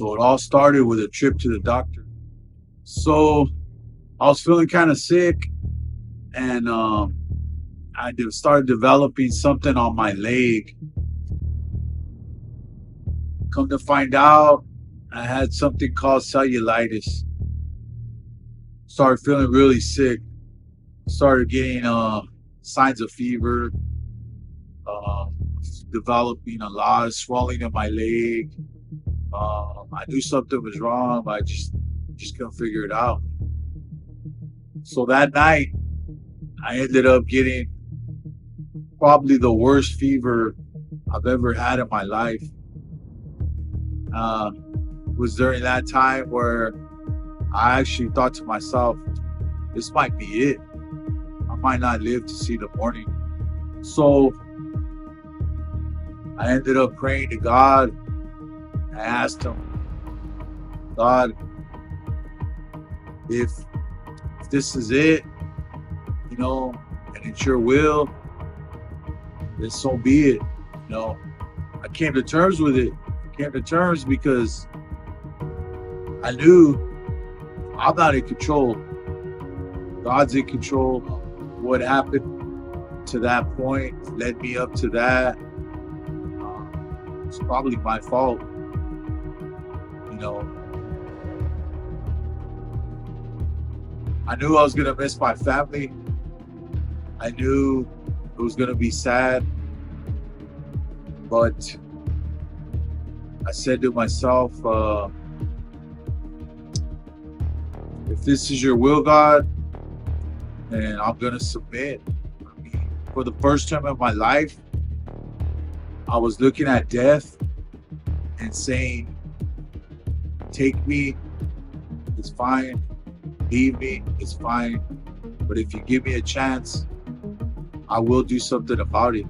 So it all started with a trip to the doctor. So I was feeling kind of sick, and started developing something on my leg. Come to find out, I had something called cellulitis. Started feeling really sick. Started getting signs of fever. Uh, Developing a lot of swelling in my leg. I knew something was wrong, but I just couldn't figure it out. So that night, I ended up getting probably the worst fever I've ever had in my life. Was during that time where I actually thought to myself, this might be it. I might not live to see the morning. So I ended up praying to God. I asked him, God, if this is it, and it's your will, then so be it. I came to terms with it. Came to terms because I knew I'm not in control. God's in control. What happened to that point led me up to that. It's probably my fault. I knew I was going to miss my family. I knew it was going to be sad. But I said to myself, if this is your will, God, then I'm going to submit. For the first time in my life, I was looking at death and saying, take me, it's fine. Leave me, it's fine. But if you give me a chance, I will do something about it.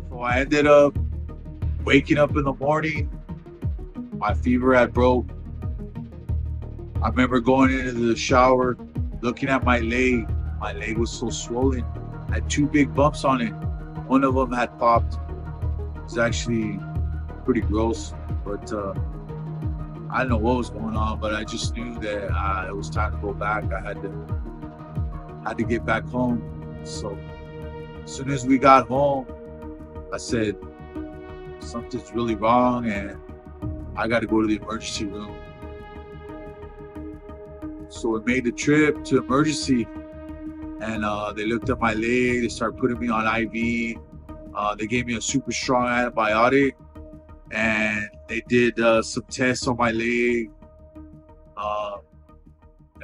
So I ended up waking up in the morning. My fever had broke. I remember going into the shower, looking at my leg. My leg was so swollen. I had 2 big bumps on it. One of them had popped. It was actually pretty gross, but I didn't know what was going on, but I just knew that it was time to go back. I had to get back home. So as soon as we got home, I said, something's really wrong and I got to go to the emergency room. So we made the trip to emergency, and they looked at my leg. They started putting me on IV. They gave me a super strong antibiotic, and they did some tests on my leg.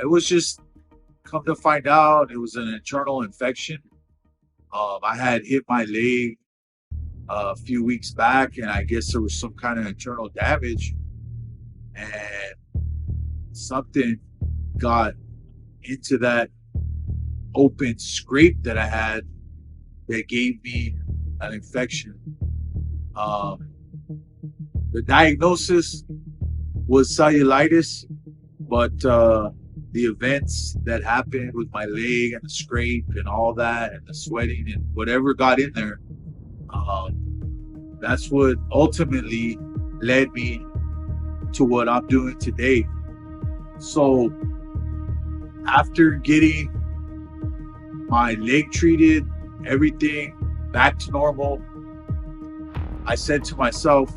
It was just, come to find out, it was an internal infection. I had hit my leg a few weeks back, and I guess there was some kind of internal damage, and something got into that open scrape that I had that gave me an infection. The diagnosis was cellulitis, but the events that happened with my leg and the scrape and all that and the sweating and whatever got in there, that's what ultimately led me to what I'm doing today. So after getting my leg treated, everything back to normal, I said to myself,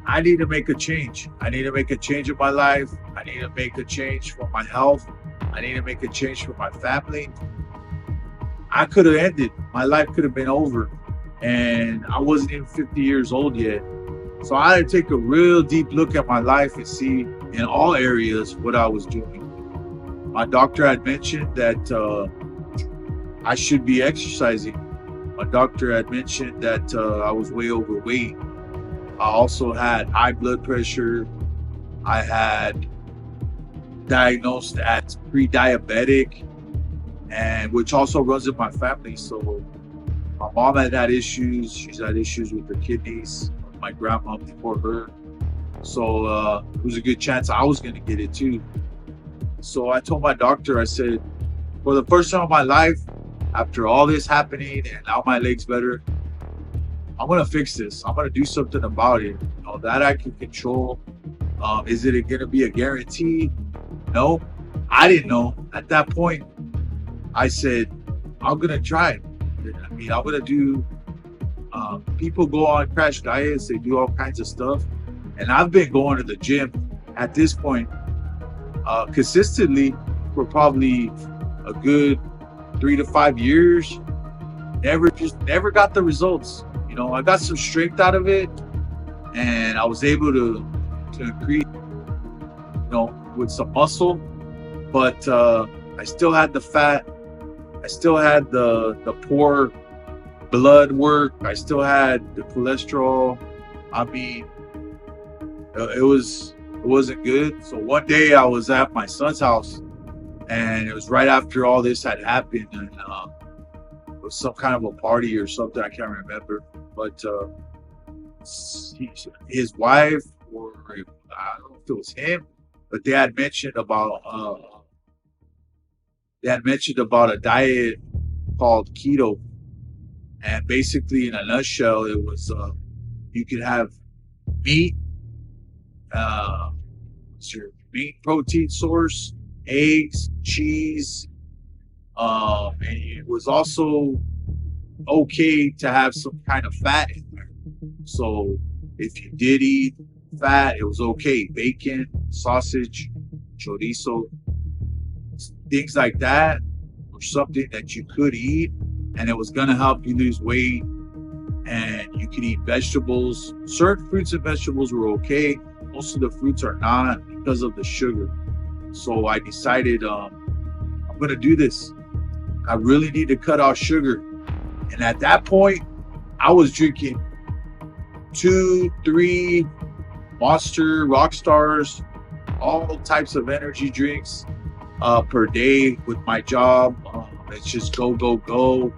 I need to make a change. I need to make a change in my life. I need to make a change for my health. I need to make a change for my family. I could have ended. My life could have been over. And I wasn't even 50 years old yet. So I had to take a real deep look at my life and see in all areas what I was doing. My doctor had mentioned that I should be exercising. My doctor had mentioned that I was way overweight. I also had high blood pressure. I had diagnosed as pre-diabetic, and which also runs in my family. So my mom had issues. She's had issues with her kidneys. My grandma before her. So it was a good chance I was going to get it too. So I told my doctor, I said, for the first time in my life, after all this happening and now my leg's better, I'm going to fix this. I'm going to do something about it. That I can control. Is it going to be a guarantee? No, I didn't know at that point. I said, I'm going to try it. I mean, I'm going to do, people go on crash diets, they do all kinds of stuff. And I've been going to the gym at this point consistently for probably a good 3 to 5 years. Never got the results. You know, I got some strength out of it, and I was able to increase, you know, with some muscle. But I still had the fat. I still had the poor blood work. I still had the cholesterol. I mean, it wasn't good. So one day I was at my son's house, and it was right after all this had happened, and it was some kind of a party or something. I can't remember, but his wife, or I don't know if it was him, but they had mentioned about a diet called keto, and basically, in a nutshell, it was you could have meat, what's your meat protein source, eggs, cheese, and it was also okay to have some kind of fat in there. So if you did eat fat, it was okay. Bacon, sausage, chorizo, things like that were something that you could eat, and it was going to help you lose weight. And you could eat vegetables. Certain fruits and vegetables were okay. Most of the fruits are not because of the sugar. So I decided I'm going to do this. I really need to cut out sugar. And at that point, I was drinking 2, 3 Monster, Rockstars, all types of energy drinks per day with my job. It's just go, go, go.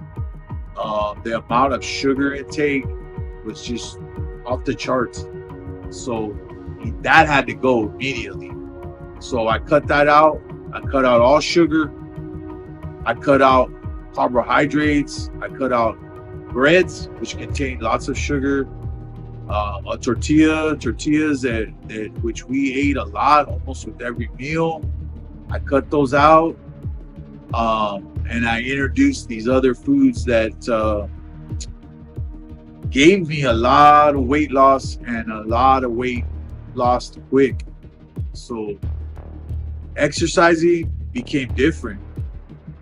The amount of sugar intake was just off the charts. So that had to go immediately. So I cut that out. I cut out all sugar. I cut out carbohydrates. I cut out breads, which contain lots of sugar. Tortillas that which we ate a lot, almost with every meal. I cut those out, and I introduced these other foods that gave me a lot of weight loss and a lot of weight lost quick. So exercising became different.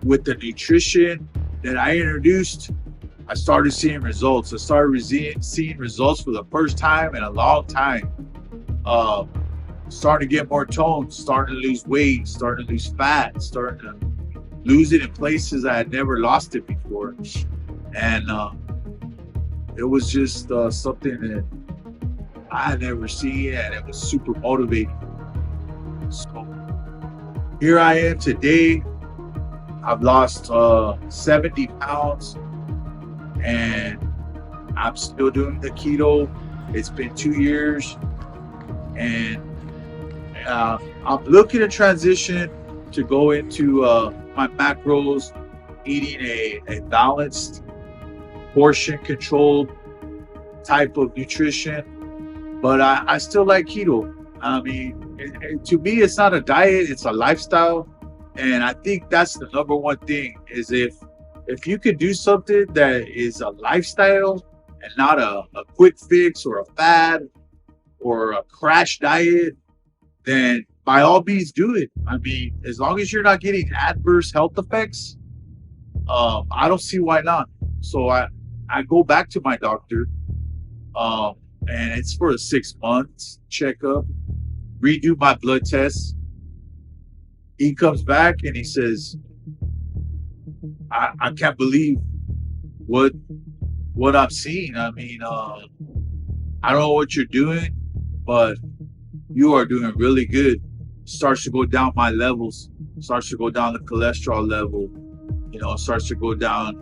With the nutrition that I introduced, I started seeing results. I started seeing results for the first time in a long time. Starting to get more toned, starting to lose weight, starting to lose fat, starting to lose it in places I had never lost it before. And it was just something that I had never seen, and it was super motivating. So here I am today. I've lost 70 pounds, and I'm still doing the keto. It's been 2 years, and I'm looking to transition to go into my macros, eating a balanced, portion controlled type of nutrition. But I still like keto. I mean, to me, it's not a diet, it's a lifestyle. And I think that's the number one thing, is if you could do something that is a lifestyle and not a quick fix or a fad or a crash diet, then by all means do it. I mean, as long as you're not getting adverse health effects, I don't see why not. So I go back to my doctor, and it's for a 6 months checkup, redo my blood tests. He comes back and he says, I can't believe what I'm seeing. I mean, I don't know what you're doing, but you are doing really good. Starts to go down my levels, starts to go down the cholesterol level, starts to go down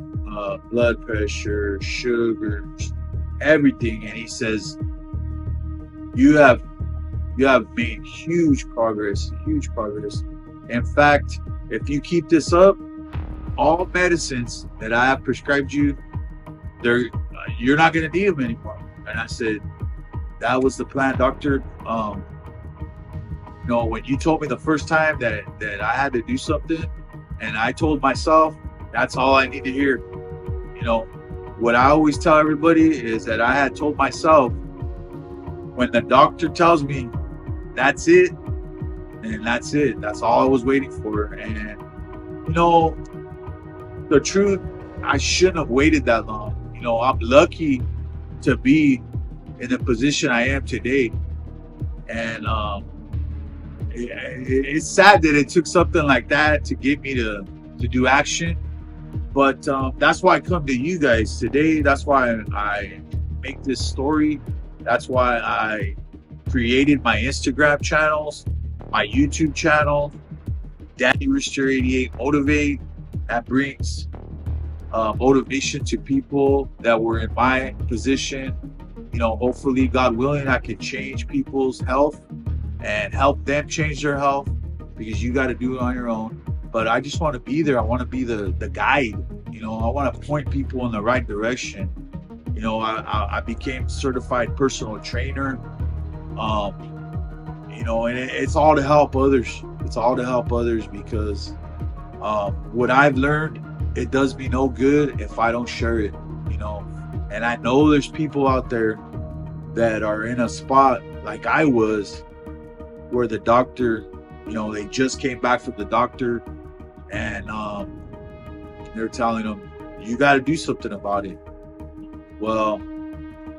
blood pressure, sugar, everything. And he says, you have made huge progress. In fact, if you keep this up, all medicines that I have prescribed you, you're not going to need them anymore. And I said, that was the plan, doctor. You know, when you told me the first time that I had to do something, and I told myself that's all I need to hear. You know, what I always tell everybody is that I had told myself when the doctor tells me that's it, and that's it. That's all I was waiting for. And you know, the truth, I shouldn't have waited that long. You know, I'm lucky to be in the position I am today. And it's sad that it took something like that to get me to do action. But that's why I come to you guys today. That's why I make this story. That's why I created my Instagram channels, my YouTube channel, Danny Rooster 88 Motivate. That brings motivation to people that were in my position. You know, hopefully, God willing, I can change people's health and help them change their health, because you got to do it on your own. But I just want to be there. I want to be the guide. You know, I want to point people in the right direction. You know, I became certified personal trainer. You know, and it's all to help others. It's all to help others, because what I've learned, it does me no good if I don't share it. You know, and I know there's people out there that are in a spot like I was, where the doctor, you know, they just came back from the doctor, and they're telling them, you got to do something about it. Well,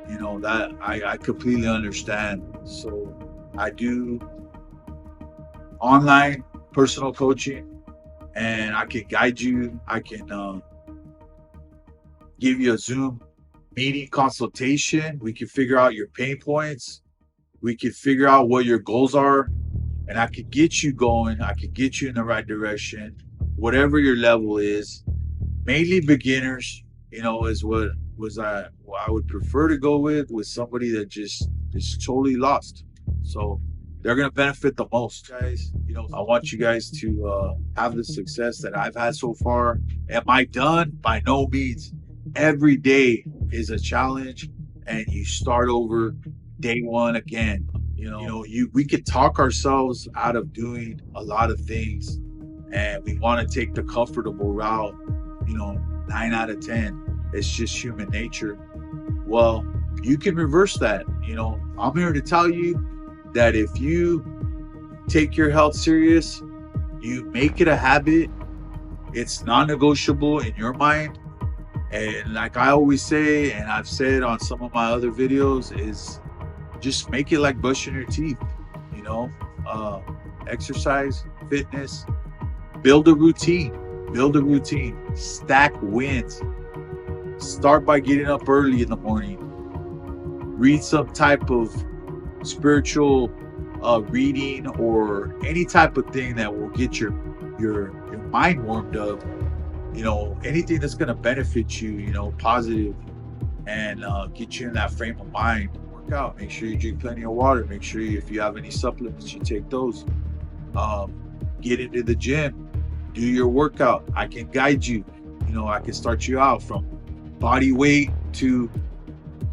you know, that I completely understand. So I do online personal coaching, and I can guide you. I can give you a Zoom meeting consultation. We can figure out your pain points. We can figure out what your goals are, and I could get you going. I could get you in the right direction, whatever your level is. Mainly beginners, you know, is what I would prefer to go with somebody that just is totally lost. So they're gonna benefit the most, guys. You know, I want you guys to have the success that I've had so far. Am I done? By no means. Every day is a challenge, and you start over day one again. We could talk ourselves out of doing a lot of things, and we want to take the comfortable route. You know, 9 out of 10. It's just human nature. Well, you can reverse that. You know, I'm here to tell you that if you take your health serious, you make it a habit, it's non-negotiable in your mind. And like I always say, and I've said on some of my other videos, is just make it like brushing your teeth. You know, exercise, fitness, build a routine. Build a routine. Stack wins. Start by getting up early in the morning. Read some type of spiritual reading, or any type of thing that will get your mind warmed up. You know, anything that's going to benefit you, you know, positive, and get you in that frame of mind. Work out. Make sure you drink plenty of water. Make sure if you have any supplements, you take those. Get into the gym. Do your workout. I can guide you. You know, I can start you out from body weight to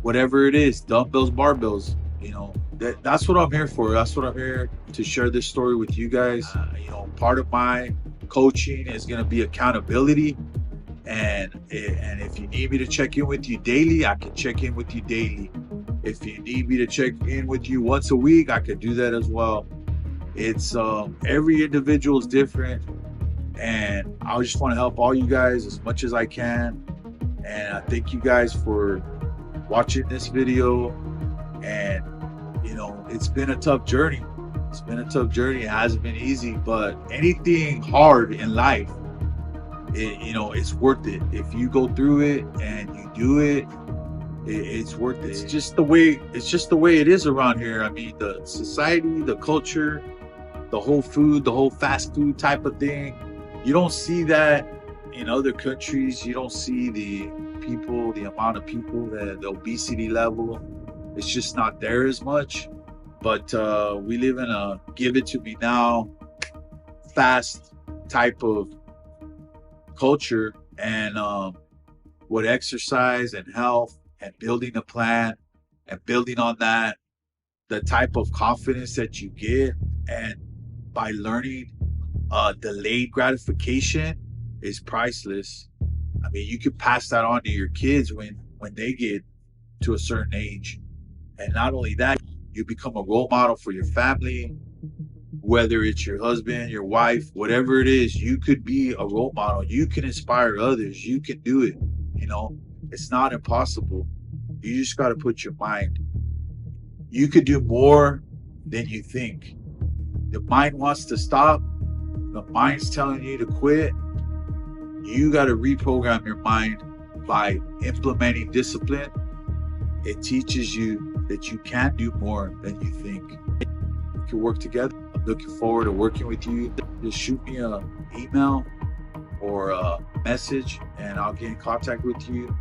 whatever it is, dumbbells, barbells. You know, that's what I'm here for. That's what I'm here to share this story with you guys. You know, part of my coaching is going to be accountability, and if you need me to check in with you daily, I can check in with you daily. If you need me to check in with you once a week, I can do that as well. It's every individual is different, and I just want to help all you guys as much as I can. And I thank you guys for watching this video. And you know, it's been a tough journey. It's been a tough journey. It hasn't been easy, but anything hard in life, you know, it's worth it. If you go through it and you do it, it's worth it. It's just the way it is around here. I mean, the society, the culture, the whole food, the whole fast food type of thing. You don't see that in other countries. You don't see the amount of people, the obesity level. It's just not there as much. But we live in a give it to me now, fast type of culture. And with exercise and health and building a plan and building on that, the type of confidence that you get, and by learning delayed gratification is priceless. I mean, you can pass that on to your kids when they get to a certain age. And not only that, you become a role model for your family, whether it's your husband, your wife, whatever it is. You could be a role model. You can inspire others. You can do it. You know, it's not impossible. You just got to put your mind. You could do more than you think. The mind wants to stop. The mind's telling you to quit. You got to reprogram your mind by implementing discipline. It teaches you that you can do more than you think. We can work together. I'm looking forward to working with you. Just shoot me an email or a message and I'll get in contact with you.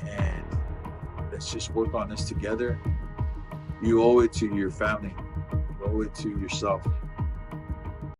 And let's just work on this together. You owe it to your family. You owe it to yourself.